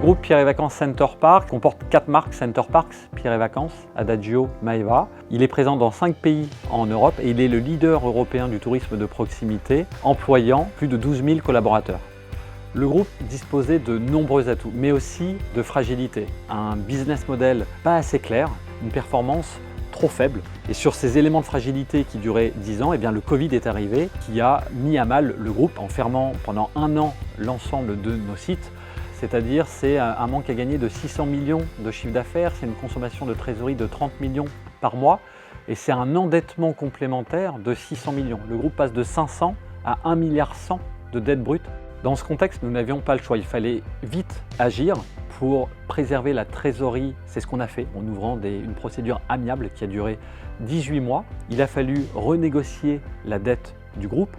groupe Pierre et Vacances Center Parcs comporte 4 marques Center Parcs, Pierre et Vacances, Adagio, Maeva. Il est présent dans 5 pays en Europe et il est le leader européen du tourisme de proximité, employant plus de 12 000 collaborateurs. Le groupe disposait de nombreux atouts, mais aussi de fragilités. Un business model pas assez clair, une performance trop faible. Et sur ces éléments de fragilité qui duraient 10 ans, eh bien, le Covid est arrivé, qui a mis à mal le groupe en fermant pendant 1 an l'ensemble de nos sites. C'est-à-dire c'est un manque à gagner de 600 millions de chiffre d'affaires, c'est une consommation de trésorerie de 30 millions par mois et c'est un endettement complémentaire de 600 millions. Le groupe passe de 500 à 1,1 milliard de dette brute. Dans ce contexte, nous n'avions pas le choix, il fallait vite agir pour préserver la trésorerie. C'est ce qu'on a fait en ouvrant une procédure amiable qui a duré 18 mois. Il a fallu renégocier la dette du groupe,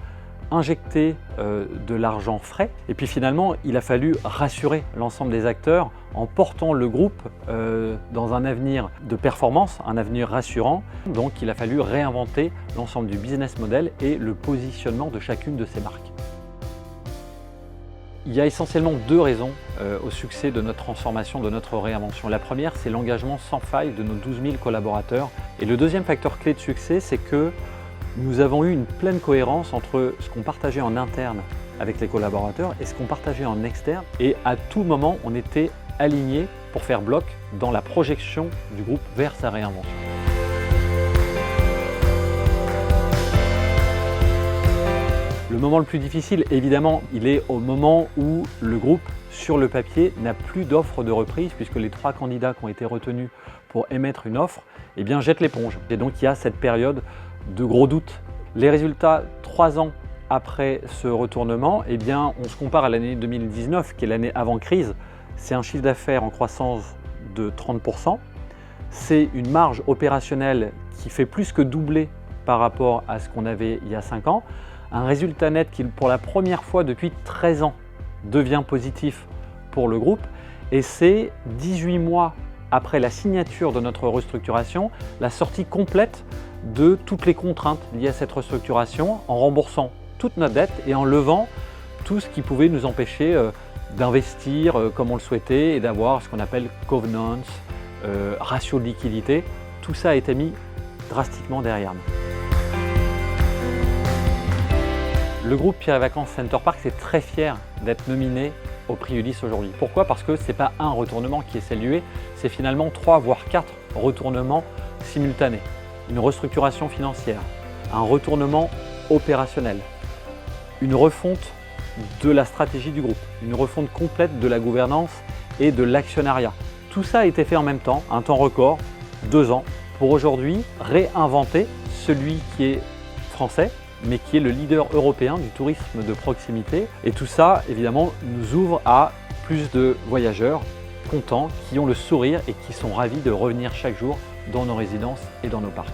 injecter de l'argent frais et puis finalement il a fallu rassurer l'ensemble des acteurs en portant le groupe dans un avenir de performance, un avenir rassurant. Donc il a fallu réinventer l'ensemble du business model et le positionnement de chacune de ces marques. Il y a essentiellement 2 raisons au succès de notre transformation, de notre réinvention. La première, c'est l'engagement sans faille de nos 12 000 collaborateurs et le deuxième facteur clé de succès, c'est que nous avons eu une pleine cohérence entre ce qu'on partageait en interne avec les collaborateurs et ce qu'on partageait en externe. Et à tout moment, on était alignés pour faire bloc dans la projection du groupe vers sa réinvention. Le moment le plus difficile, évidemment, il est au moment où le groupe, sur le papier, n'a plus d'offre de reprise puisque les 3 candidats qui ont été retenus pour émettre une offre, eh bien, jettent l'éponge. Et donc, il y a cette période de gros doutes. Les résultats 3 ans après ce retournement, eh bien, on se compare à l'année 2019, qui est l'année avant crise. C'est un chiffre d'affaires en croissance de 30%. C'est une marge opérationnelle qui fait plus que doubler par rapport à ce qu'on avait il y a 5 ans. Un résultat net qui, pour la première fois depuis 13 ans, devient positif pour le groupe. Et c'est 18 mois après la signature de notre restructuration, la sortie complète de toutes les contraintes liées à cette restructuration en remboursant toute notre dette et en levant tout ce qui pouvait nous empêcher d'investir comme on le souhaitait et d'avoir ce qu'on appelle covenants, ratio de liquidité. Tout ça a été mis drastiquement derrière nous. Le groupe Pierre et Vacances Center Parcs est très fier d'être nominé au prix Ulysse aujourd'hui. Pourquoi? Parce que ce n'est pas un retournement qui est salué, c'est finalement 3 voire 4 retournements simultanés. Une restructuration financière, un retournement opérationnel, une refonte de la stratégie du groupe, une refonte complète de la gouvernance et de l'actionnariat. Tout ça a été fait en même temps, un temps record, 2 ans, pour aujourd'hui réinventer celui qui est français, mais qui est le leader européen du tourisme de proximité. Et tout ça, évidemment, nous ouvre à plus de voyageurs contents, qui ont le sourire et qui sont ravis de revenir chaque jour dans nos résidences et dans nos parcs.